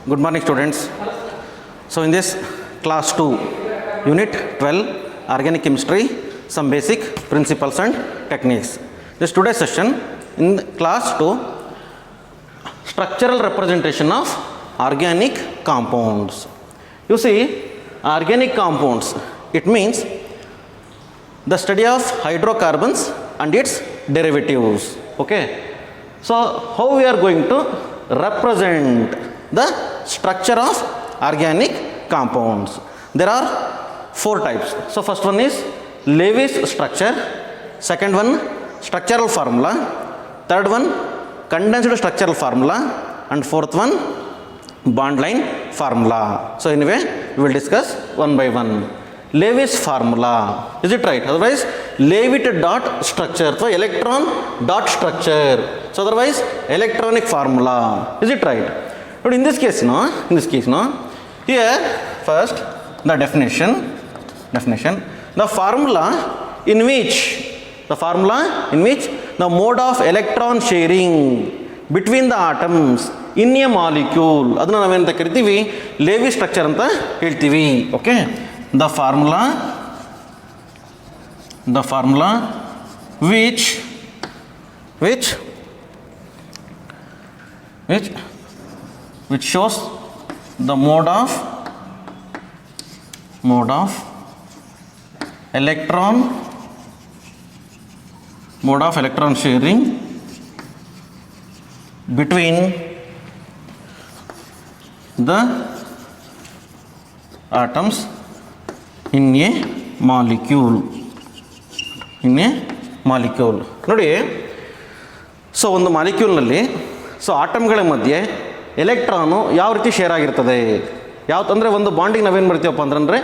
Good morning, students. So, in this class 2, unit 12, organic chemistry, some basic principles and techniques. This today's session in class 2, structural representation of organic compounds. You see, organic compounds, it means the study of hydrocarbons and its derivatives. Okay. So, how we are going to represent the structure of organic compounds? There are 4 types. So, first one is Lewis structure, second one structural formula, third one condensed structural formula, and fourth one bond line formula. So, anyway, we will discuss one by one. Lewis formula, is it right? Otherwise, Leavitt dot structure, so electron dot structure. So, otherwise, electronic formula, is it right? But in this case, here first the definition, the formula in which the mode of electron sharing between the atoms in a molecule, ಅದನ್ನು ನಾವೇನಂತ ಕರಿತೀವಿ Lewis structure ಅಂತ ಹೇಳ್ತೀವಿ. Okay, the formula which shows the mode of electron sharing between the atoms in a molecule. ನೋಡಿ, so ಒಂದು ಮಾಲಿಕ್ಯೂಲ್ನಲ್ಲಿ ಆಟಮ್ಗಳ ಮಧ್ಯೆ electron ಯಾವ ರೀತಿ ಶೇರ್ ಆಗಿರ್ತದೆ, ಯಾವ್ದಂದರೆ ಒಂದು ಬಾಂಡಿಗೆ ನಾವೇನು ಮಾಡ್ತೀವಪ್ಪ ಅಂತಂದರೆ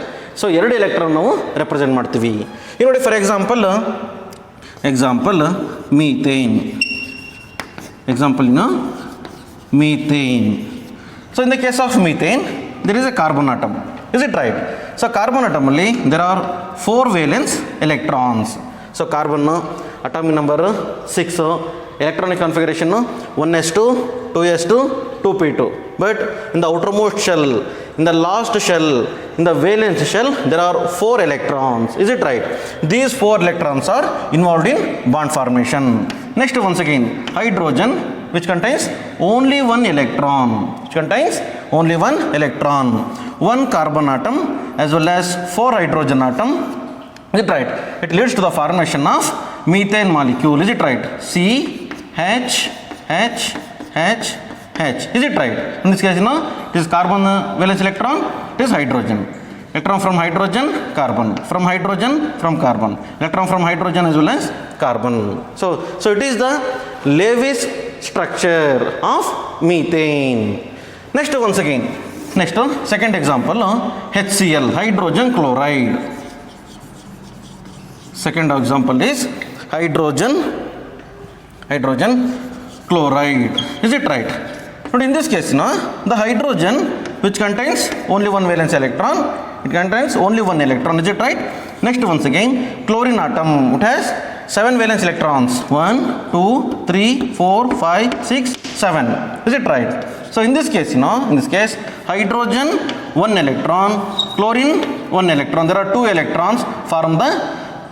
ಎರಡು ಎಲೆಕ್ಟ್ರಾನ್ ನಾವು ರೆಪ್ರೆಸೆಂಟ್ ಮಾಡ್ತೀವಿ. ಈಗ ನೋಡಿ, for example methane. So, in the case of methane, there is a carbon atom. Is it right? So, carbon atom alli there are 4 valence electrons. So, carbon atomic number 6, electronic configuration 1s2, 2s2, 2p2. But in the outermost shell, in the last shell, in the valence shell, there are 4 electrons. Is it right? These 4 electrons are involved in bond formation. Next, once again, hydrogen, which contains only one electron. One carbon atom as well as 4 hydrogen atom. Is it right? It leads to the formation of methane molecule. Is it right? CH. Is it right? In this case, it is carbon valence electron, it is hydrogen. Electron from hydrogen, carbon. From hydrogen, from carbon. Electron from hydrogen as well as carbon. So it is the Lewis structure of methane. Next, second example, HCl, hydrogen chloride. Second example is hydrogen chloride. Is it right? But in this case, the hydrogen, which contains only one valence electron, it contains only one electron. Is it right? Next, once again, chlorine atom, it has 7 valence electrons. 1, 2, 3, 4, 5, 6, 7. Is it right? So, in this case, hydrogen 1 electron, chlorine 1 electron. There are 2 electrons form the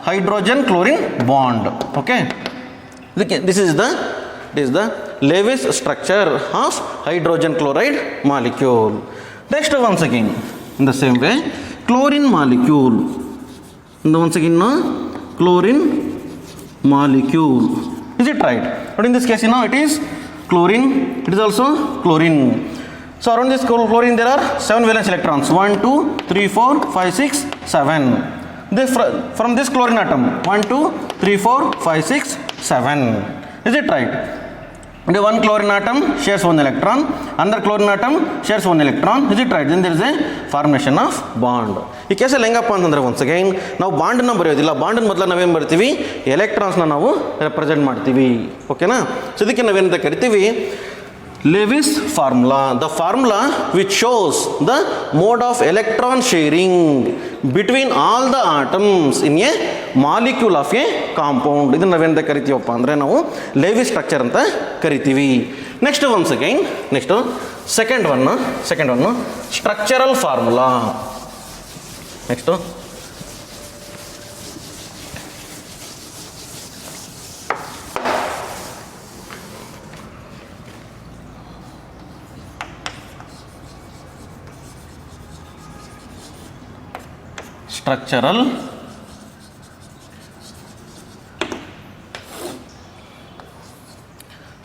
hydrogen chlorine bond. Okay. This is the Lewis structure of hydrogen chloride molecule. Next, once again, in the same way, chlorine molecule. Chlorine molecule. Is it right? But in this case, it is chlorine. It is also chlorine. So, around this chlorine, there are 7 valence electrons. 1, 2, 3, 4, 5, 6, 7. From this chlorine atom, 1, 2, 3, 4, 5, 6, 7. Is it right? The one chlorine atom shares 1 electron, another chlorine atom shares 1 electron. Is it right? Then there is a formation of bond. ಈ ಕೇಸಲ್ಲಿ ಹೆಂಗಪ್ಪ ಅಂತಂದರೆ once again ನಾವು ಬಾಂಡನ್ನು ಬರೆಯೋದಿಲ್ಲ, ಬಾಂಡನ್ನು ಮೊದಲು ನಾವೇನು ಬರ್ತೀವಿ, ಎಲೆಕ್ಟ್ರಾನ್ಸ್ನ ನಾವು represent ಮಾಡ್ತೀವಿ. ಓಕೆನಾ? ಸೊ ಇದಕ್ಕೆ ನಾವೇನಂತ ಕರಿತೀವಿ Lewis formula, the formula which shows the mode of electron sharing between all the atoms in a molecule of a compound. ಇದನ್ನು ನಾವೇನಂತ ಕರಿತೀವಪ್ಪ ಅಂದರೆ ನಾವು ಲೇವಿಸ್ ಸ್ಟ್ರಕ್ಚರ್ ಅಂತ ಕರಿತೀವಿ. Next once again next second one structural formula. Next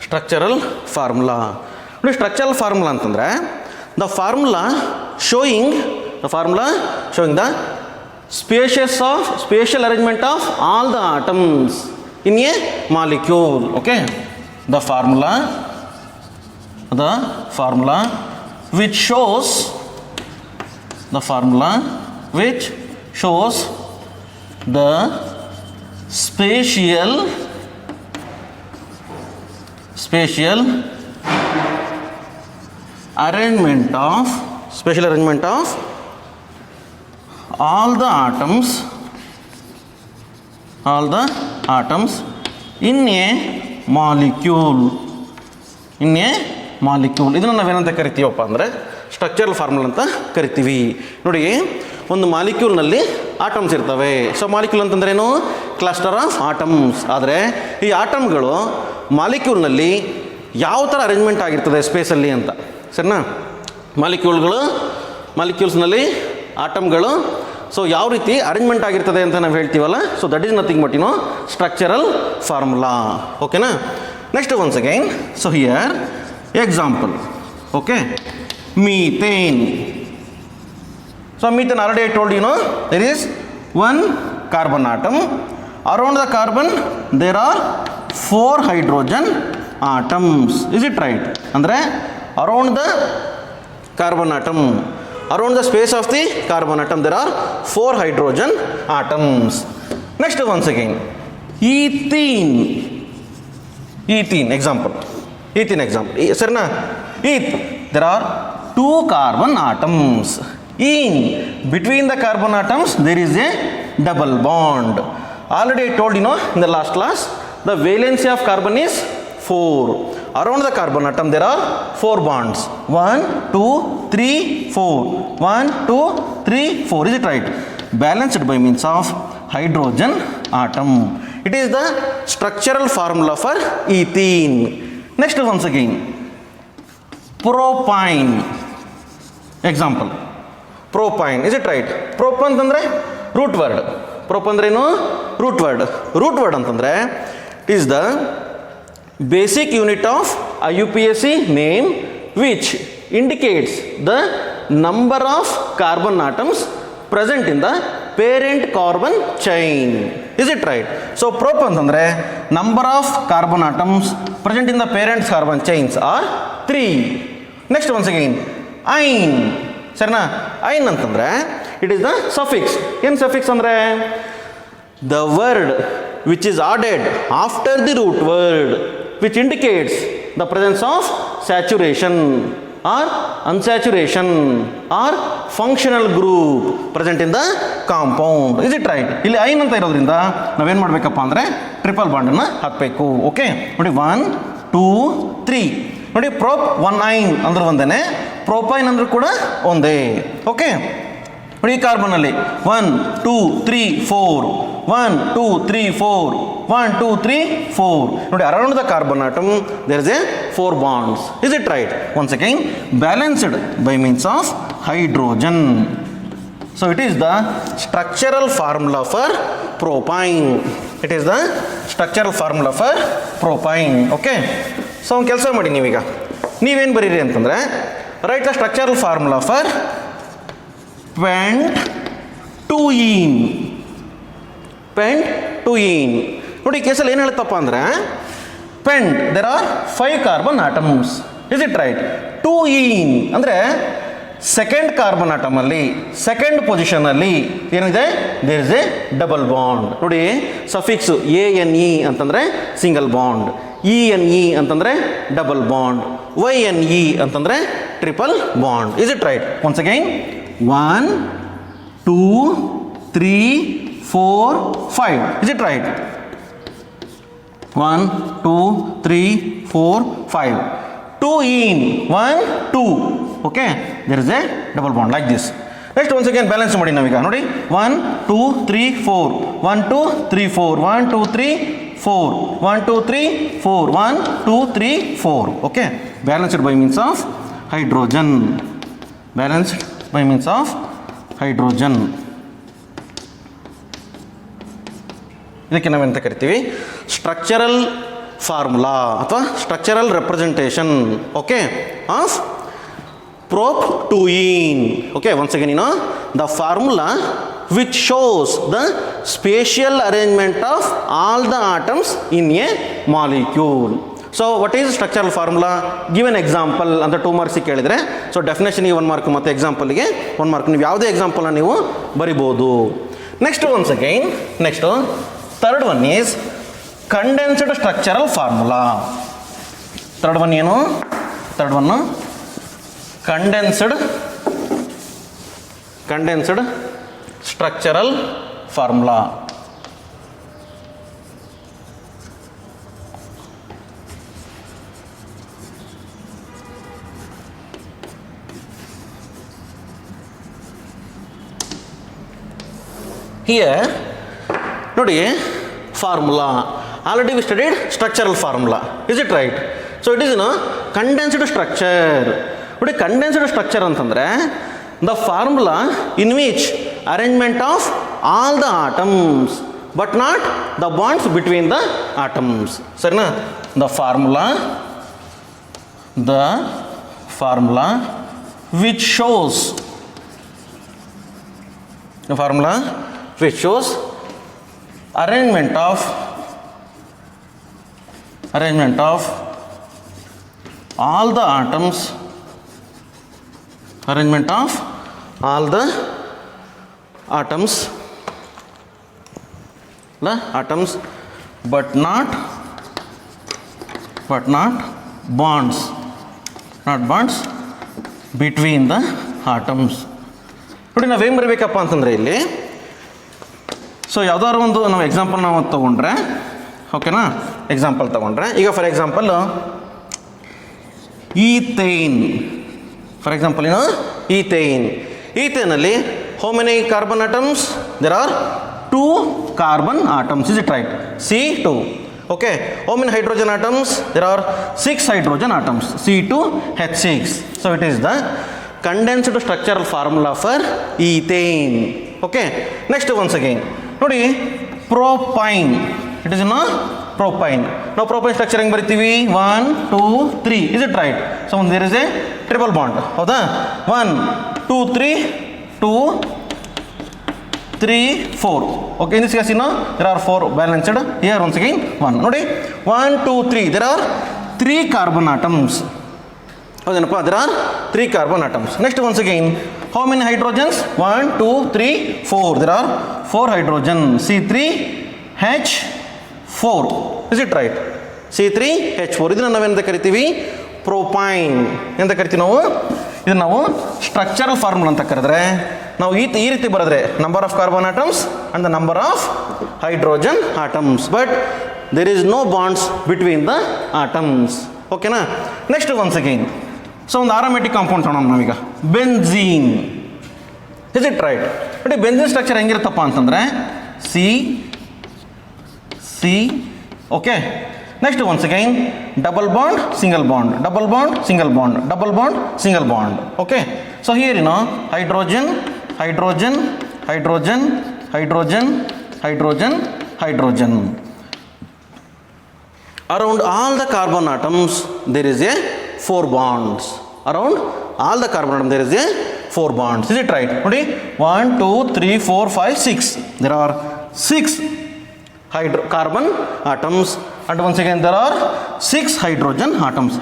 structural formula. ನೋಡಿ structural formula ಅಂತಂದರೆ the formula showing the spatial arrangement of all the atoms in a molecule. Okay, the formula which shows the spatial arrangement of all the atoms in a molecule. ಇದನ್ನು ನಾವೇನಂತ ಕರಿತೀವಪ್ಪ ಅಂದರೆ structural formula ಅಂತ ಕರಿತೀವಿ. ನೋಡಿ, ಒಂದು ಮಾಲಿಕ್ಯೂಲ್ನಲ್ಲಿ atoms ಇರ್ತವೆ. So molecule ಅಂತಂದ್ರೇನು? Cluster of atoms. ಆದರೆ ಈ ಆಟಮ್ಗಳು ಮಾಲಿಕ್ಯೂಲ್ನಲ್ಲಿ ಯಾವ ಥರ ಅರೇಂಜ್ಮೆಂಟ್ ಆಗಿರ್ತದೆ ಸ್ಪೇಸಲ್ಲಿ ಅಂತ, ಸರಿನಾ? ಮಾಲಿಕ್ಯೂಲ್ಸ್ನಲ್ಲಿ ಆಟಮ್ಗಳು ಸೊ ಯಾವ ರೀತಿ ಅರೇಂಜ್ಮೆಂಟ್ ಆಗಿರ್ತದೆ ಅಂತ ನಾವು ಹೇಳ್ತೀವಲ್ಲ, so that is nothing but structural formula. ಓಕೆನಾ? Next once again, so here example. Okay, methane. So methane, already I told you, there is one carbon atom. Around the carbon there are 4 hydrogen atoms. Is it right? Andre around the carbon atom, around the space of the carbon atom there are 4 hydrogen atoms. Next once again, ethene example. Sarna, there are 2 carbon atoms. In between the carbon atoms there is a double bond. Already I told in the last class, the valency of carbon is 4. Around the carbon atom there are 4 bonds. 1, 2, 3, 4. 1, 2, 3, 4. Is it right? Balanced by means of hydrogen atom. It is the structural formula for ethene. Next once again, propine example. Propine, is it right? Prop ಅಂತಂದರೆ root word. Prop ಅಂದ್ರೇನು? Root word ಅಂತಂದರೆ it is the basic unit of IUPAC name which indicates the number of carbon atoms present in the parent carbon chain. Is it right? So prop ಅಂತಂದರೆ number of carbon atoms present in the parents carbon chains are 3. Next once again, yne. ಸರಿನಾ? Yne ಅಂತಂದರೆ it is the suffix. ಏನು suffix ಅಂದರೆ the word which is added after the root word which indicates the presence of saturation or unsaturation or functional group present in the compound. Is it right? ಇಲ್ಲಿ yne ಅಂತ ಇರೋದ್ರಿಂದ ನಾವೇನು ಮಾಡಬೇಕಪ್ಪ ಅಂದರೆ triple ಬಾಂಡನ್ನು ಹಾಕಬೇಕು. Okay ನೋಡಿ, 1, 2, 3. ನೋಡಿ, ಪ್ರೋಪ್ 1 ಐನ್ ಅಂದ್ರೆ ಒಂದೇ, ಪ್ರೋಪೈನ್ ಅಂದ್ರೂ ಕೂಡ ಒಂದೇ. ಓಕೆ ನೋಡಿ, ಈ ಕಾರ್ಬನ್ನಲ್ಲಿ 1, 2, 3, 4. 1, 2, 3, 4. 1, 2, 3, 4. ನೋಡಿ, around the carbon atom there is a 4 bonds. Is it right? Once again, balanced by means of hydrogen. So it is the structural formula for propine. It is the structural formula for propine. Okay, so ಒಂದು ಕೆಲಸ ಮಾಡಿ, ನೀವೇನು ಬರೀರಿ ಅಂತಂದರೆ, write the structural formula for pent two yne. ನೋಡಿ, ಈ ಕೇಸಲ್ಲಿ ಏನು ಹೇಳುತ್ತಪ್ಪ ಅಂದರೆ, pent there are 5 carbon atoms. Is it right? Two yne ಅಂದರೆ ಸೆಕೆಂಡ್ ಕಾರ್ಬನ್ ಆಟಮಲ್ಲಿ ಸೆಕೆಂಡ್ ಪೊಸಿಷನಲ್ಲಿ ಏನಿದೆ, there is a double bond. ನೋಡಿ, ಸಫಿಕ್ಸು ANE ಅಂತಂದರೆ ಸಿಂಗಲ್ ಬಾಂಡ್, ENE ಅಂತಂದರೆ ಡಬಲ್ ಬಾಂಡ್, YNE ಅಂತಂದರೆ triple bond. Is it right? Once again 1 2 3 4 5. Is it right? 1 2 3 4 5. 2 in 1 2. Okay, there is a double bond like this. Next once again balance ಮಾಡಿ ನಾವೀಗ ನೋಡಿ 1 2 3 4 1 2 3 4 1 2 3 4 1 2 3 4 1 2 3 4. Okay, balanced by means of hydrogen. Balanced by means of hydrogen. ಇದಕ್ಕೆ ನಾವೆಂತ ಕರಿತೀವಿ? Structural formula ಅಥವಾ structural representation, okay, of proptooine. Okay, once again, the formula which shows the spatial arrangement of all the atoms in a molecule. So what is structural formula? Give an example ಅಂತ 2 marks ಕೇಳಿದರೆ, so ಡೆಫಿನೇಷನ್ಗೆ 1 mark ಮತ್ತು ಎಕ್ಸಾಂಪಲ್ಗೆ 1 mark. ನೀವು ಯಾವುದೇ ಎಕ್ಸಾಂಪಲ್ನ ನೀವು ಬರಿಬೋದು. Next once again, next third one is condensed structural formula. Third one ಏನು? Third ಒನ್ನು condensed structural formula. Here ನೋಡಿ formula, already we studied structural formula. Is it right? So it is condensed structure. ನೋಡಿ condensed structure ಅಂತಂದರೆ the formula in which arrangement of all the atoms but not the bonds between the atoms. ಸರಿನಾ? The formula which shows arrangement of all the atoms but not bonds between the atoms. ನೋಡಿ ನಾವೇನು ಬರಬೇಕಪ್ಪ ಅಂತಂದರೆ ಇಲ್ಲಿ, so ಯಾವುದಾದ್ರು ಒಂದು ನಾವು example ನಾವು ತೊಗೊಂಡ್ರೆ, ಓಕೆನಾ, ಎಕ್ಸಾಂಪಲ್ ತೊಗೊಂಡ್ರೆ ಈಗ for example ethane. For example ಈಥೇನಲ್ಲಿ how many carbon atoms? There are 2 carbon atoms. Is it right? C2. Okay. How many hydrogen atoms? There are 6 hydrogen atoms. C2H6. So it is the condensed structural formula for ethane. Okay. Next once again ನೋಡಿ propyne. It is propine. ನಾವು propine structure ಹೆಂಗೆ ಬರಿತೀವಿ? 1 2 3. Is it right? So there is a triple bond. ಹೌದಾ? 1 2 3 2 3 4. Okay. In this case there are 4 balanced. Here once again 1. ನೋಡಿ 1 2 3 there are 3 carbon atoms. ಹೌದೇನಪ್ಪ? There are 3 carbon atoms. Next once again how many hydrogens? 1 2 3 4. There are 4 hydrogen. C3H4. Is it right? C3H4. ಇದನ್ನು ನಾವೆಂತ ಕರಿತೀವಿ? ಪ್ರೋಪೈನ್ ಎಂತ ಕರಿತೀವಿ ನಾವು? ಇದನ್ನು ನಾವು ಸ್ಟ್ರಕ್ಚರಲ್ ಫಾರ್ಮುಲಾ ಅಂತ ಕರೆದ್ರೆ ನಾವು ಈ ರೀತಿ ಬರೆದ್ರೆ number of carbon atoms and the number of hydrogen atoms, but there is no bonds between the atoms. ಓಕೆನಾ? ನೆಕ್ಸ್ಟ್ ಒನ್ಸ್ ಅಗೈನ್ ಸೊ ಒಂದು ಆರೋಮ್ಯಾಟಿಕ್ ಕಾಂಪೌಂಡ್ ತಗೊಳ್ಳೋಣ ನಾವೀಗ. Benzene. Is it right? But benzene structure ಹೆಂಗಿರುತ್ತಪ್ಪ ಅಂತಂದರೆ C. Okay. Next once again double bond single bond, double bond single bond, double bond single bond. Okay. So here hydrogen hydrogen hydrogen hydrogen hydrogen hydrogen. Around all the carbon atoms there is a 4 bonds. Around all the carbon atom there is a 4 bonds. Is it right? ನೋಡಿ 1 2 3 4 5 6. There are 6 carbon atoms and once again there are 6 hydrogen atoms.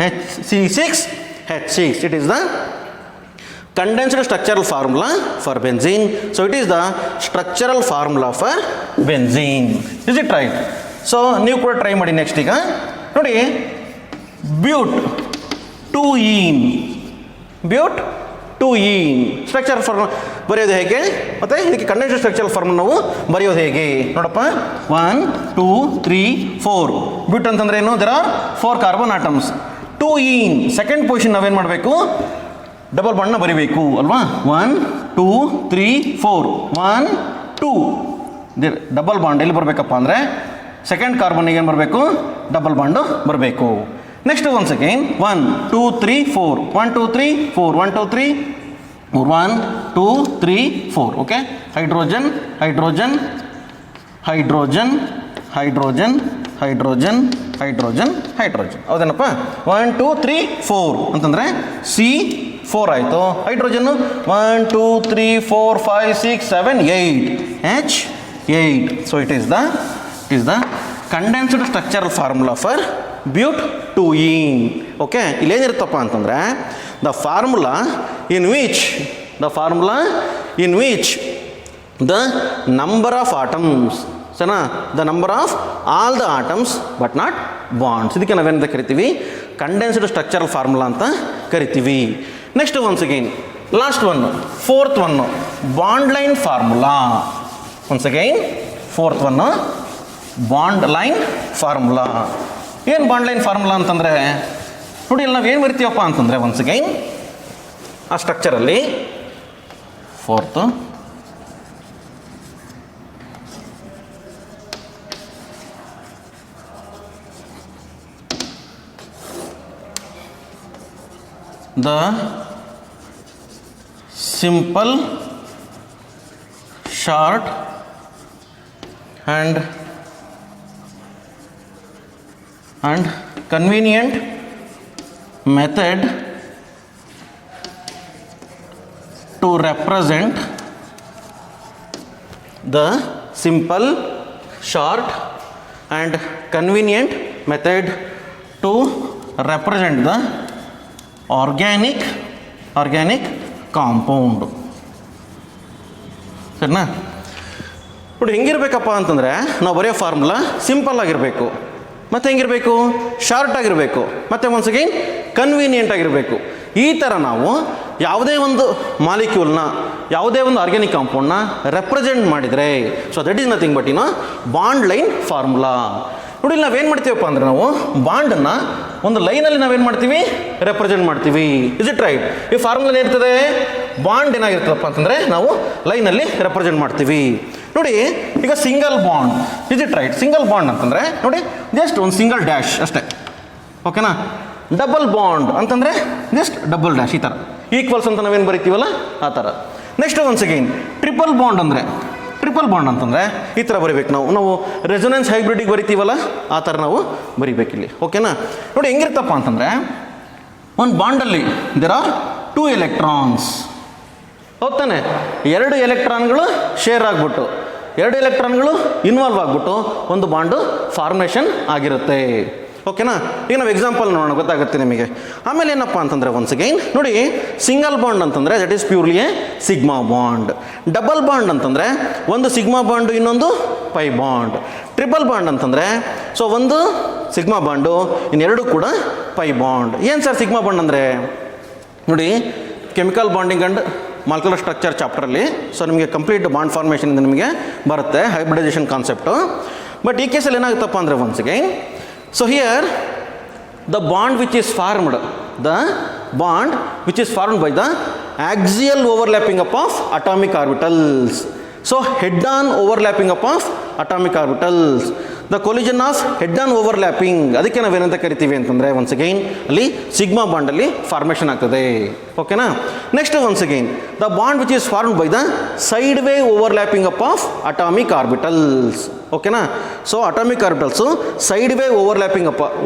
C6H6. It is the condensed structural formula for benzene. So it is the structural formula for benzene. Is it right? So ನೀವು ಕೂಡ try ಮಾಡಿ next ಈಗ ನೋಡಿ but two ene, but two ene structure form ಬರೆಯೋದು ಹೇಗೆ, ಮತ್ತು ಇದಕ್ಕೆ condensed structural form ನಾವು ಬರೆಯೋದು ಹೇಗೆ ನೋಡಪ್ಪ. 1 2 3 4 ಬ್ಯೂಟ್ ಅಂತಂದ್ರೆ ಏನು, there are 4 carbon atoms. Two ene second position ನಾವೇನು ಮಾಡಬೇಕು, ಡಬಲ್ ಬಾಂಡ್ನ ಬರಿಬೇಕು ಅಲ್ವಾ. 1 2 3 4 1 2 ಡಬಲ್ ಬಾಂಡ್ ಎಲ್ಲಿ ಬರಬೇಕಪ್ಪ ಅಂದರೆ ಸೆಕೆಂಡ್ ಕಾರ್ಬನ್ಗೆ ಏನು ಬರಬೇಕು, ಡಬಲ್ ಬಾಂಡು ಬರಬೇಕು. Next once again 1 2 3 4 1 2 3 4 1 2 3 1 2 3 4 okay. Hydrogen hydrogen hydrogen hydrogen hydrogen hydrogen hydrogen ಹೌದೇನಪ್ಪ. 1 2 3 4 ಅಂತಂದರೆ C4 ಆಯಿತು. ಹೈಡ್ರೋಜನ್ನು 1 2 3 4 5 6 7 8 H8. So it is the condensed structural formula for but two ene. Okay, ಇಲ್ಲೇನಿರುತ್ತಪ್ಪ ಅಂತಂದರೆ the formula in which the number of atoms, ಸರಿನಾ, the number of all the atoms but not bonds. ಇದಕ್ಕೆ ನಾವೇನಂತ ಕರಿತೀವಿ, condensed structural formula ಅಂತ ಕರಿತೀವಿ. Next once again last one, fourth one bond line formula. Once again fourth one bond line formula. ಏನು bond line formula ಅಂತಂದರೆ ನೋಡಿ, ಇಲ್ಲಿ ನಾವು ಏನು ಬರಿತೀವಪ್ಪ ಅಂತಂದರೆ ಒನ್ಸ್ ಅಗೈನ್ ಆ ಸ್ಟ್ರಕ್ಚರಲ್ಲಿ fourth the simple short and convenient method to represent the simple short and convenient method to represent the organic compound. ಸರಿನಾ? ನೋಡಿ ಹೆಂಗಿರ್ಬೇಕಪ್ಪ ಅಂತಂದರೆ ನಾವು ಬರೆಯೋ ಫಾರ್ಮುಲಾ ಸಿಂಪಲ್ ಆಗಿರಬೇಕು, ಮತ್ತು ಹೆಂಗಿರಬೇಕು, ಶಾರ್ಟ್ ಆಗಿರಬೇಕು, ಮತ್ತು ಒನ್ಸ್ ಅಗೈನ್ ಕನ್ವೀನಿಯೆಂಟ್ ಆಗಿರಬೇಕು. ಈ ಥರ ನಾವು ಯಾವುದೇ ಒಂದು ಮಾಲಿಕ್ಯೂಲ್ನ, ಯಾವುದೇ ಒಂದು ಆರ್ಗ್ಯಾನಿಕ್ ಕಾಂಪೌಂಡ್ನ ರೆಪ್ರೆಸೆಂಟ್ ಮಾಡಿದರೆ, so that is nothing but bond line formula. ನೋಡಿ ನಾವೇನು ಮಾಡ್ತೀವಪ್ಪ ಅಂದರೆ ನಾವು ಬಾಂಡನ್ನು ಒಂದು ಲೈನಲ್ಲಿ ನಾವೇನು ಮಾಡ್ತೀವಿ, ರೆಪ್ರೆಸೆಂಟ್ ಮಾಡ್ತೀವಿ. Is it right? ಈ ಫಾರ್ಮುಲಾ ಏನಿರ್ತದೆ, ಬಾಂಡ್ ಏನಾಗಿರ್ತದಪ್ಪ ಅಂತಂದರೆ ನಾವು ಲೈನಲ್ಲಿ ರೆಪ್ರೆಸೆಂಟ್ ಮಾಡ್ತೀವಿ. ನೋಡಿ ಈಗ single bond, is it right? Single bond ಅಂತಂದರೆ ನೋಡಿ ಜಸ್ಟ್ ಒಂದು ಸಿಂಗಲ್ ಡ್ಯಾಶ್ ಅಷ್ಟೇ, ಓಕೆನಾ. ಡಬಲ್ ಬಾಂಡ್ ಅಂತಂದರೆ ಜಸ್ಟ್ ಡಬಲ್ ಡ್ಯಾಶ್, ಈ ಥರ ಈಕ್ವಲ್ಸ್ ಅಂತ ನಾವೇನು ಬರಿತೀವಲ್ಲ ಆ ಥರ. Next once again triple bond ಅಂತಂದರೆ ಈ ಥರ ಬರಿಬೇಕು. ನಾವು ರೆಸೊನೆನ್ಸ್ ಹೈಬ್ರಿಡಿಗೆ ಬರಿತೀವಲ್ಲ ಆ ಥರ ನಾವು ಬರಿಬೇಕಿಲ್ಲಿ, ಓಕೆನಾ. ನೋಡಿ ಹೆಂಗಿರ್ತಪ್ಪ ಅಂತಂದರೆ ಒಂದು ಬಾಂಡಲ್ಲಿ ದೇರ್ ಆರ್ 2 ಎಲೆಕ್ಟ್ರಾನ್ಸ್, ಹೌದಾನೆ. 2 ಎಲೆಕ್ಟ್ರಾನ್ಗಳು ಶೇರ್ ಆಗಿಬಿಟ್ಟು, 2 ಎಲೆಕ್ಟ್ರಾನ್ಗಳು ಇನ್ವಾಲ್ವ್ ಆಗಿಬಿಟ್ಟು ಒಂದು ಬಾಂಡು ಫಾರ್ಮೇಷನ್ ಆಗಿರುತ್ತೆ, ಓಕೆನಾ. ಈಗ ನಾವು ಎಕ್ಸಾಂಪಲ್ ನೋಡೋಣ, ಗೊತ್ತಾಗುತ್ತೆ ನಿಮಗೆ. ಆಮೇಲೆ ಏನಪ್ಪ ಅಂತಂದರೆ ಒನ್ಸ್ ಅಗೈನ್ ನೋಡಿ ಸಿಂಗಲ್ ಬಾಂಡ್ ಅಂತಂದರೆ that is purely a sigma bond. Double bond ಅಂತಂದರೆ ಒಂದು ಸಿಗ್ಮಾ ಬಾಂಡು ಇನ್ನೊಂದು ಪೈ ಬಾಂಡ್. ಟ್ರಿಪಲ್ ಬಾಂಡ್ ಅಂತಂದರೆ ಸೊ ಒಂದು ಸಿಗ್ಮಾ ಬಾಂಡು ಇನ್ನೆರಡು ಕೂಡ ಪೈ ಬಾಂಡ್. ಏನು ಸರ್ ಸಿಗ್ಮಾ ಬಾಂಡ್ ಅಂದರೆ? ನೋಡಿ chemical bonding and molecular structure ಚಾಪ್ಟ್ರಲ್ಲಿ ಸೊ ನಿಮಗೆ ಕಂಪ್ಲೀಟ್ ಬಾಂಡ್ ಫಾರ್ಮೇಷನ್ ನಿಮಗೆ ಬರುತ್ತೆ, ಹೈಬ್ರಿಡೈಸೇಷನ್ ಕಾನ್ಸೆಪ್ಟು. ಬಟ್ ಈ ಕೇಸಲ್ಲಿ ಏನಾಗುತ್ತಪ್ಪ ಅಂದರೆ once again, so here the bond which is formed by the axial overlapping up of atomic orbitals. So head on overlapping up of atomic orbitals. The collision of head on overlapping, ಅದಕ್ಕೆ ನಾವೇನಂತ ಕರಿತೀವಿ ಅಂತಂದರೆ once again ಅಲ್ಲಿ sigma ಬಾಂಡಲ್ಲಿ formation ಆಗ್ತದೆ, ಓಕೆನಾ. Next once again the bond which is formed by the side way overlapping up of atomic orbitals, ಓಕೆನಾ. So atomic orbitals side way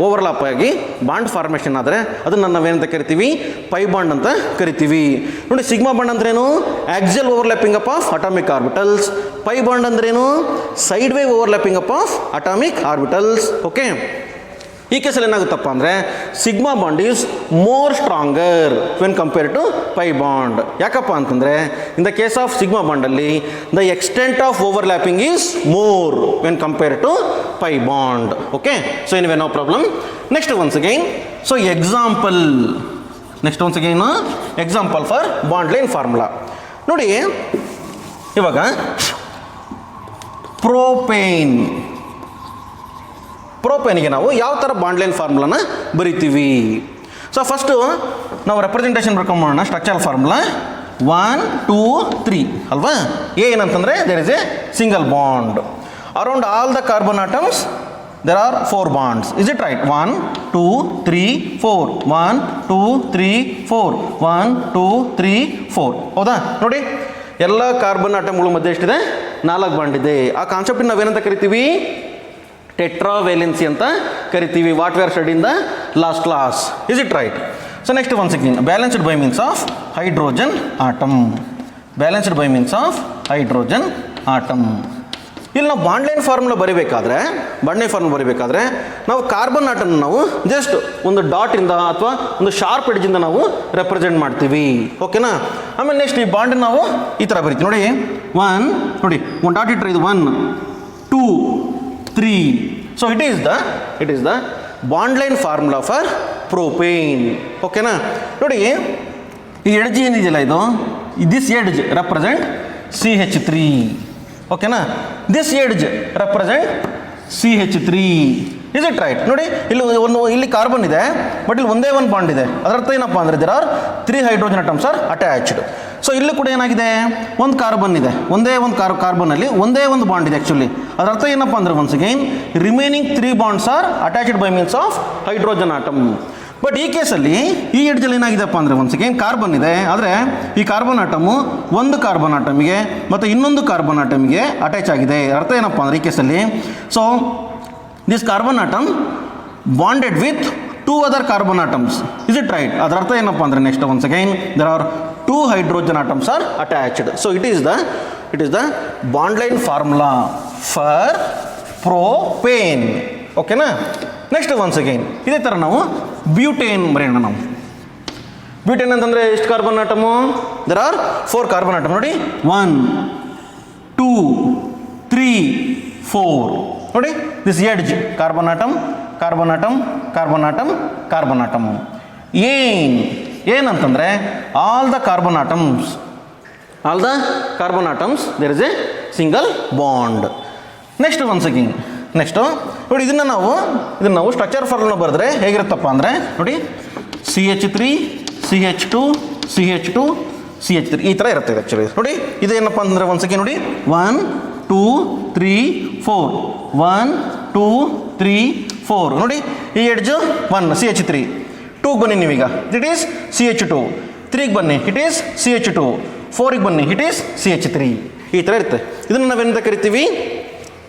overlap ಆಗಿ ಬಾಂಡ್ ಫಾರ್ಮೇಷನ್ ಆದರೆ ಅದನ್ನು ನಾವೇನಂತ ಕರಿತೀವಿ, ಪೈ ಬಾಂಡ್ ಅಂತ ಕರಿತೀವಿ. ನೋಡಿ ಸಿಗ್ಮಾ ಬಾಂಡ್ ಅಂದ್ರೇನು, axial overlapping up of atomic orbitals. Pi bond ಅಂದ್ರೇನು, side way overlapping up of atomic orbitals, okay. ಈ ಕೇಸಲ್ಲಿ ಏನಾಗುತ್ತಪ್ಪ ಅಂದರೆ sigma bond is more stronger when compare to pi bond. ಯಾಕಪ್ಪ ಅಂತಂದರೆ in the case of sigma ಬಾಂಡಲ್ಲಿ the extent of overlapping is more when compare to pi bond. Okay, so anyway no problem. Next once again, so example, next once again example for bond line formula ನೋಡಿ. ಇವಾಗ ಪ್ರೋಪೇನ್ಗೆ ನಾವು ಯಾವ ಥರ bond line ಫಾರ್ಮುಲಾನ ಬರಿತೀವಿ? So first ನಾವು representation ಬರ್ಕೊಂಬೋಣ. Structural formula 1 2 3 ಅಲ್ವಾ? ಏನಂತಂದರೆ there is a single bond around all the carbon atoms. there are 4 bonds. Is it right? 1 2 3 4 1 2 3 4 1 2 3 4 ಹೌದಾ? ನೋಡಿ, ಎಲ್ಲ ಕಾರ್ಬನ್ ಆಟಮ್ಗಳ ಮಧ್ಯೆ ಎಷ್ಟಿದೆ? 4 ಬಾಂಡ್ ಇದೆ. ಆ ಕಾನ್ಸೆಪ್ಟ್ ನಾವೇನಂತ ಕರಿತೀವಿ? ಟೆಟ್ರಾವೇಲೆನ್ಸಿ ಅಂತ ಕರಿತೀವಿ. What we are study in the last class. Is it right? So next once again, balanced by means of hydrogen atom. Balanced by means of hydrogen atom. ಇಲ್ಲಿ ನಾವು ಬಾಂಡ್ ಲೈನ್ ಫಾರ್ಮುಲಾ ಬರೀಬೇಕಾದ್ರೆ ನಾವು carbon atom ನಾವು just ಒಂದು ಡಾಟಿಂದ ಅಥವಾ ಒಂದು sharp ಎಡ್ಜಿಂದ ನಾವು represent ಮಾಡ್ತೀವಿ. ಓಕೆನಾ? ಆಮೇಲೆ ನೆಕ್ಸ್ಟ್ ಈ ಬಾಂಡ್ ನಾವು ಈ ಥರ ಬರೀತೀವಿ ನೋಡಿ. 1 ನೋಡಿ, ಒಂದು ಡಾಟ್ ಇಟ್ಟರೆ ಇದು 1 2 3. So it is the bond line formula for propane. ಓಕೆನಾ? ನೋಡಿ, ಈ ಎಡ್ಜ್ ಏನಿದೆಯಲ್ಲ ಇದು, ದಿಸ್ ಎಡ್ಜ್ ರೆಪ್ರೆಸೆಂಟ್ CH3. ಓಕೆನಾ? This edge represent CH3. Is it right? ನೋಡಿ, ಇಲ್ಲಿ ಕಾರ್ಬನ್ ಇದೆ, ಬಟ್ ಇಲ್ಲಿ ಒಂದೇ ಒಂದು ಬಾಂಡ್ ಇದೆ. ಅದರರ್ಥ ಏನಪ್ಪ ಅಂದರೆ there are 3 hydrogen atoms are attached. So ಇಲ್ಲಿ ಕೂಡ ಏನಾಗಿದೆ? ಒಂದು ಕಾರ್ಬನ್ ಇದೆ, ಒಂದೇ ಒಂದು ಕಾರ್ಬನ್ನಲ್ಲಿ ಒಂದೇ ಒಂದು ಬಾಂಡ್ ಇದೆ ಆ್ಯಕ್ಚುಲಿ. ಅದರರ್ಥ ಏನಪ್ಪ ಅಂದರೆ once again remaining 3 bonds are attached by means of hydrogen atom. But ಈ ಕೇಸಲ್ಲಿ ಈ ಎಡ್ಜಲ್ಲಿ ಏನಾಗಿದೆಪ್ಪ ಅಂದರೆ ಒನ್ಸ್ ಅಗೈನ್ ಕಾರ್ಬನ್ ಇದೆ, ಆದರೆ ಈ ಕಾರ್ಬನ್ ಆಟಮು ಒಂದು ಕಾರ್ಬನ್ ಆಟಮಿಗೆ ಮತ್ತು ಇನ್ನೊಂದು ಕಾರ್ಬನ್ ಆಟಮಿಗೆ ಅಟ್ಯಾಚ್ ಆಗಿದೆ. ಅರ್ಥ ಏನಪ್ಪ ಅಂದರೆ ಈ ಕೇಸಲ್ಲಿ, so this carbon atom bonded with 2 other carbon atoms. Is it right? ಅದರ ಅರ್ಥ ಏನಪ್ಪ ಅಂದರೆ next once again there are 2 hydrogen atoms are attached. So it is the bond line formula for propane. ಓಕೆನಾ? ನೆಕ್ಸ್ಟ್ ಒನ್ಸ್ ಅಗೈನ್ ಇದೇ ಥರ ನಾವು butane ಬರೆಯೋಣ. ನಾವು ಬ್ಯೂಟೇನ್ ಅಂತಂದರೆ ಎಷ್ಟು carbon atom? There are 4 carbon atom. ನೋಡಿ, 1 2 3 4. ನೋಡಿ, this edge carbon atom carbon atom carbon atom carbon atom. ಏನಂತಂದರೆ all the carbon atoms there is a single bond. Next once again next ನೋಡಿ, ಇದನ್ನು ನಾವು ಸ್ಟ್ರಕ್ಚರ್ ಫಾರ್ಮುಲಾ ಬರೆದ್ರೆ ಹೇಗಿರುತ್ತಪ್ಪ ಅಂದರೆ ನೋಡಿ, CH3 CH2 CH2 CH3 ಈ ಥರ ಇರುತ್ತೆ ಆ್ಯಕ್ಚುಲಿ. ನೋಡಿ, ಇದೇನಪ್ಪ ಅಂದರೆ ಒನ್ಸ್ ಅಗೈನ್ ನೋಡಿ, 1 2 3 4 1 2 3 4. ನೋಡಿ, ಈ ಎಡ್ಜು 1 CH3, 2ಗೆ ಬನ್ನಿ ನೀವೀಗ, ಇಟ್ ಈಸ್ CH2, 3ಗೆ ಬನ್ನಿ ಇಟ್ ಈಸ್ CH2, 4ಗೆ ಬನ್ನಿ ಇಟ್ ಈಸ್ CH3. ಈ ಥರ ಇರುತ್ತೆ. ಇದನ್ನು ನಾವೇನಂತ ಕರಿತೀವಿ?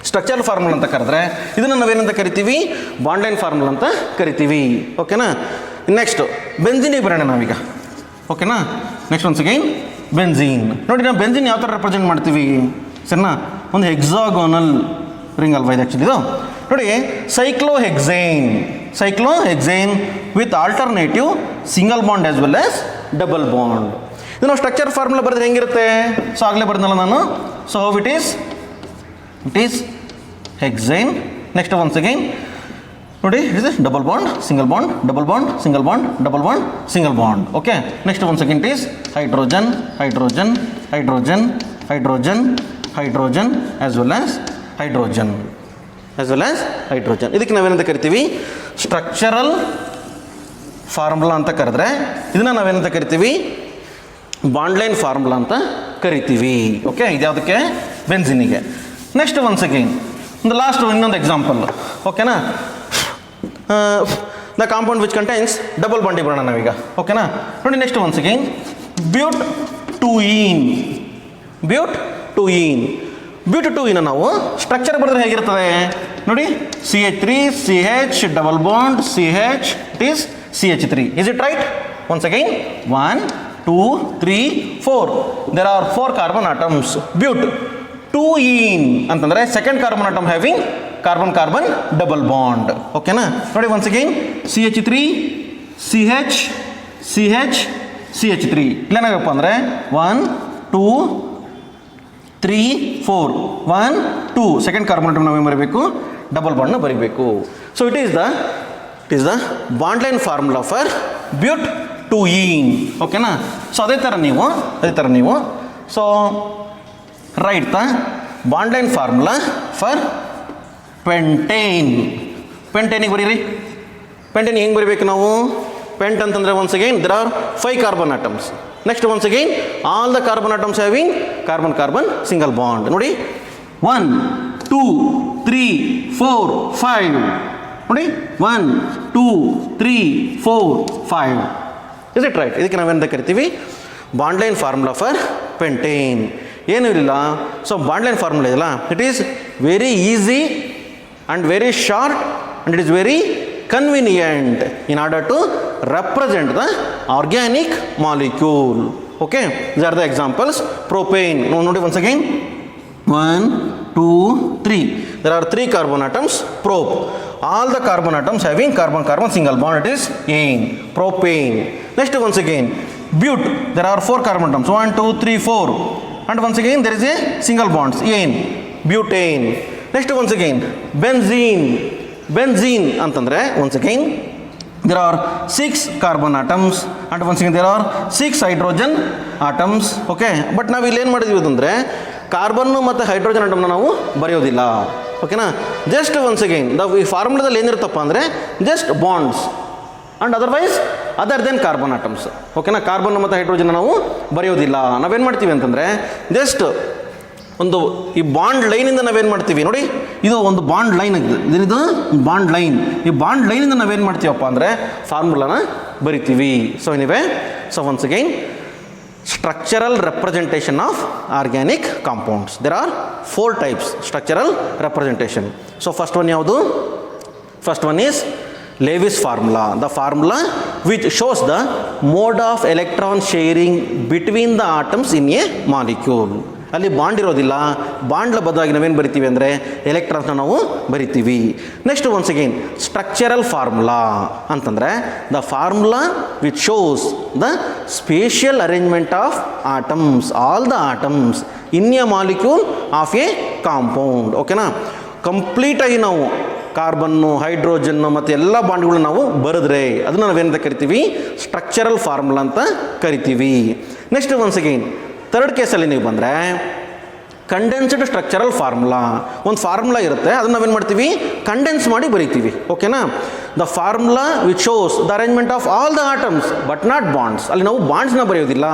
ಸ್ಟ್ರಕ್ಚರಲ್ ಫಾರ್ಮುಲಾ ಅಂತ ಕರೆದ್ರೆ ಇದನ್ನು ನಾವೇನಂತ ಕರಿತೀವಿ? ಬಾಂಡ್ ಲೈನ್ ಫಾರ್ಮುಲಾ ಅಂತ ಕರಿತೀವಿ. ಓಕೆನಾ? ನೆಕ್ಸ್ಟು ಬೆಂಜಿನಿಗೆ ಬರೋಣ ನಾವೀಗ. ಓಕೆನಾ? Next once again benzene. ನೋಡಿ, ನಾವು ಬೆಂಜಿನ್ ಯಾವ ಥರ ರೆಪ್ರೆಸೆಂಟ್ ಮಾಡ್ತೀವಿ ಸರಿನಾ? ಒಂದು ಹೆಕ್ಸಾಗೋನಲ್ ರಿಂಗ್ ಅಲ್ವಾ ಇದು ಆ್ಯಕ್ಚುಲಿ ಇದು. ನೋಡಿ, cyclohexene with alternative single bond as well as double bond. ಇದು ನಾವು ಸ್ಟ್ರಕ್ಚರ್ ಫಾರ್ಮುಲಾ ಬರೆದ್ರೆ ಹೆಂಗಿರುತ್ತೆ? ಸೊ ಆಗಲೇ ಬರೆದಲ್ಲ ನಾನು. So how it is hexane. Next once again ನೋಡಿ, it is double bond single bond double bond single bond double bond single bond. Okay, next once again it is hydrogen as well as hydrogen ಇದಕ್ಕೆ ನಾವೇನಂತ ಕರಿತೀವಿ? Structural formula ಅಂತ ಕರೆದ್ರೆ ಇದನ್ನ ನಾವೇನಂತ ಕರಿತೀವಿ? Bond line formula ಅಂತ ಕರಿತೀವಿ. ಓಕೆ, ಇದ್ಯಾವುದಕ್ಕೆ? ಬೆನ್ಸಿನಿಗೆ. ನೆಕ್ಸ್ಟ್ ಒನ್ಸ್ ಅಗೈನ್ ಒಂದು ಲಾಸ್ಟ್ ಇನ್ನೊಂದು ಎಕ್ಸಾಂಪಲ್. ಓಕೆನಾ? The compound which contains double ಬಾಂಡಿಗೆ ಬರೋಣ ನಾವೀಗ. ಓಕೆನಾ? ನೋಡಿ, ನೆಕ್ಸ್ಟ್ ಒನ್ಸ್ ಅಗೈನ್ ಬ್ಯೂಟ್2ಈನ್ ನಾವು ಸ್ಟ್ರಕ್ಚರ್ ಬರೆದ್ರೆ ಹೇಗಿರ್ತದೆ ನೋಡಿ? CH3 CH double bond CH it is CH3. Is it right? Once again 1 2 3 4 there are 4 carbon atoms. But 2 in ಅಂತಂದರೆ second carbon atom having carbon carbon double bond. ಓಕೆನಾ? ನೋಡಿ once again CH3 CH CH CH3 ಇಲ್ಲೇನಾಗಪ್ಪ ಅಂದರೆ 1 2 3 4 1 2 second carbon atom ನಾವೇನು ಬರೀಬೇಕು? Double ಬಾಂಡ್ನ ಬರೀಬೇಕು. So it is the bond line formula for but two ene. ಓಕೆನಾ? ಸೊ ಅದೇ ಥರ ನೀವು so write the bond line formula for pentane. ಪೆಂಟೇನಿಗೆ ಬರೀರಿ. ಪೆಂಟೇನ್ ಹೆಂಗೆ ಬರೀಬೇಕು ನಾವು? ಪೆಂಟ್ ಅಂತಂದರೆ once again there are 5 carbon atoms. Next once again all the carbon atoms having carbon carbon single bond. ನೋಡಿ 1 2 3 4 5 ನೋಡಿ 1 2 3 4 5 ಇಸ್ ಇಟ್ ರೈಟ್? ಇದಕ್ಕೆ ನಾವೇನಂತ ಕರಿತೀವಿ? Bond line formula for pentane. ಏನೂ ಇಲ್ಲ. ಸೊ ಬಾಂಡ್ ಲೈನ್ ಫಾರ್ಮುಲಾ ಇದೆಯಲ್ಲ, it is very easy and very short and it is very convenient in order to represent the organic molecule. Okay, these are the examples. Propane. Note once again 1 2 3 there are 3 carbon atoms. Prop, all the carbon atoms having carbon carbon single bond, it is ane. Propane. Next once again bute, there are 4 carbon atoms 1 2 3 4 and once again there is a single bonds ane. Butane. Next once again benzene ಅಂತಂದರೆ once again there are 6 carbon atoms and once again there are 6 hydrogen atoms. Okay, but ನಾವು ಇಲ್ಲಿ ಏನು ಮಾಡಿದ್ವಿ ಅಂತಂದರೆ carbon ಮತ್ತು hydrogen ಆಟಮ್ನ ನಾವು ಬರೆಯೋದಿಲ್ಲ. ಓಕೆನಾ? Just once again ಈ ಫಾರ್ಮುಲಾದಲ್ಲಿ ಏನಿರುತ್ತಪ್ಪ ಅಂದರೆ just bonds and other than carbon atoms. ಓಕೆನಾ? ಕಾರ್ಬನ್ ಮತ್ತು ಹೈಡ್ರೋಜನ್ ನಾವು ಬರೆಯೋದಿಲ್ಲ. ನಾವೇನು ಮಾಡ್ತೀವಿ ಅಂತಂದರೆ ಜಸ್ಟ್ ಒಂದು ಈ ಬಾಂಡ್ ಲೈನಿಂದ ನಾವೇನು ಮಾಡ್ತೀವಿ ನೋಡಿ, ಇದು ಒಂದು ಬಾಂಡ್ ಲೈನ್ ಆಗಿದೆ, ಇದರಿದು ಬಾಂಡ್ ಲೈನ್. ಈ ಬಾಂಡ್ ಲೈನಿಂದ ನಾವೇನು ಮಾಡ್ತೀವಪ್ಪ ಅಂದರೆ ಫಾರ್ಮುಲಾನ ಬರಿತೀವಿ. So anyway, so once again structural representation of organic compounds. There are 4 types structural representation. So first one ಯಾವುದು? First one is Lewis formula, the formula which shows the mode of electron sharing between the atoms in a molecule. ಅಲ್ಲಿ bond ಇರೋದಿಲ್ಲ, ಬಾಂಡ್ಲ ಬದಲಾಗಿ ನಾವೇನು ಬರಿತೀವಿ ಅಂದರೆ ಎಲೆಕ್ಟ್ರಾನ್ಸ್ನ ನಾವು ಬರಿತೀವಿ. Next once again structural formula ಅಂತಂದರೆ the formula which shows the spatial arrangement of atoms, all the atoms in a molecule of a compound. ಓಕೆನಾ? ಕಂಪ್ಲೀಟಾಗಿ ನಾವು ಕಾರ್ಬನ್ನು ಹೈಡ್ರೋಜನ್ನು ಮತ್ತು ಎಲ್ಲ ಬಾಂಡ್ಗಳು ನಾವು ಬರೆದ್ರೆ ಅದನ್ನು ನಾವೇನಂತ ಕರಿತೀವಿ? ಸ್ಟ್ರಕ್ಚರಲ್ ಫಾರ್ಮುಲಾ ಅಂತ ಕರಿತೀವಿ. ನೆಕ್ಸ್ಟ್ ಒನ್ಸ್ ಅಗೈನ್ ಥರ್ಡ್ ಕೇಸಲ್ಲಿ ನೀವು ಬಂದರೆ ಕಂಡೆನ್ಸ್ಡ್ ಸ್ಟ್ರಕ್ಚರಲ್ ಫಾರ್ಮುಲಾ. ಒಂದು ಫಾರ್ಮುಲಾ ಇರುತ್ತೆ, ಅದನ್ನು ನಾವೇನು ಮಾಡ್ತೀವಿ? ಕಂಡೆನ್ಸ್ ಮಾಡಿ ಬರಿತೀವಿ. ಓಕೆನಾ? The formula which shows the arrangement of all the atoms but not bonds. ಅಲ್ಲಿ ನಾವು ಬಾಂಡ್ಸ್ನ ಬರೆಯೋದಿಲ್ಲ,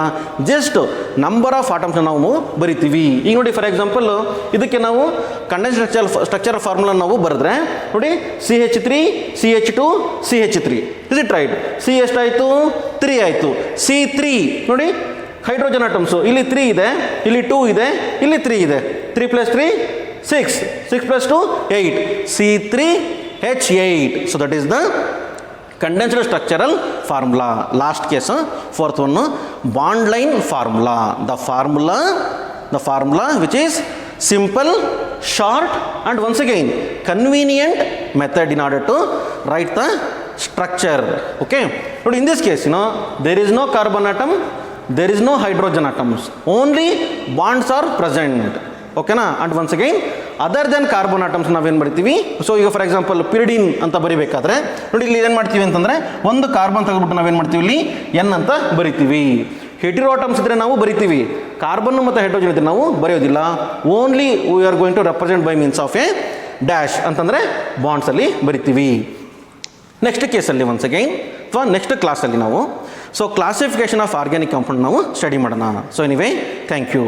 ಜಸ್ಟ್ ನಂಬರ್ ಆಫ್ ಆಟಮ್ಸ್ನ ನಾವು ಬರಿತೀವಿ. ಈಗ ನೋಡಿ ಫಾರ್ ಎಕ್ಸಾಂಪಲ್ ಇದಕ್ಕೆ ನಾವು ಕಂಡೆನ್ಸ್ ಸ್ಟ್ರಕ್ಚರಲ್ ಫಾರ್ಮುಲಾ ನಾವು ಬರೆದ್ರೆ ನೋಡಿ CH3 CH2 CH3 is it right? C ಎಷ್ಟಾಯಿತು? 3 ಆಯಿತು. C3 ನೋಡಿ ಹೈಡ್ರೋಜನ್ ಆಟಮ್ಸು, ಇಲ್ಲಿ 3 ಇದೆ, ಇಲ್ಲಿ 2 ಇದೆ, ಇಲ್ಲಿ 3 ಇದೆ. 3 + 3 6, 6 + 2 8, C3H8. So that is the condensed structural formula. Last case fourth one bond line formula. The formula which is simple, short and once again convenient method in order to write the structure. Okay, but in this case there is no carbon atom, there is no hydrogen atoms, only bonds are present. Okay na? And once again other than carbon atoms ನಾವೇನು ಬರಿತೀವಿ? So ಈಗ for example ಪಿರಿಡಿನ್ ಅಂತ ಬರಿಬೇಕಾದ್ರೆ ನೋಡಿ ಇಲ್ಲಿ ಏನು ಮಾಡ್ತೀವಿ ಅಂತಂದರೆ ಒಂದು ಕಾರ್ಬನ್ ತೆಗೆದುಬಿಟ್ಟು ನಾವೇನು ಮಾಡ್ತೀವಿ? ಇಲ್ಲಿ ಎನ್ ಅಂತ ಬರಿತೀವಿ. ಹೆಟಿರೋ ಆಟಮ್ಸ್ ಇದ್ದರೆ ನಾವು ಬರಿತೀವಿ, ಕಾರ್ಬನ್ನು ಮತ್ತು ಹೈಡ್ರೋಜನ್ ಇದ್ದರೆ ನಾವು ಬರೆಯೋದಿಲ್ಲ. Only we are going to represent by means of a dash ಅಂತಂದರೆ ಬಾಂಡ್ಸಲ್ಲಿ ಬರಿತೀವಿ. ನೆಕ್ಸ್ಟ್ ಕೇಸಲ್ಲಿ ಒನ್ಸ್ ಅಗೈನ್ ಅಥವಾ ನೆಕ್ಸ್ಟ್ ಕ್ಲಾಸಲ್ಲಿ ನಾವು so classification of organic compound ನಾವು ಸ್ಟಡಿ ಮಾಡೋಣ. So anyway, thank you.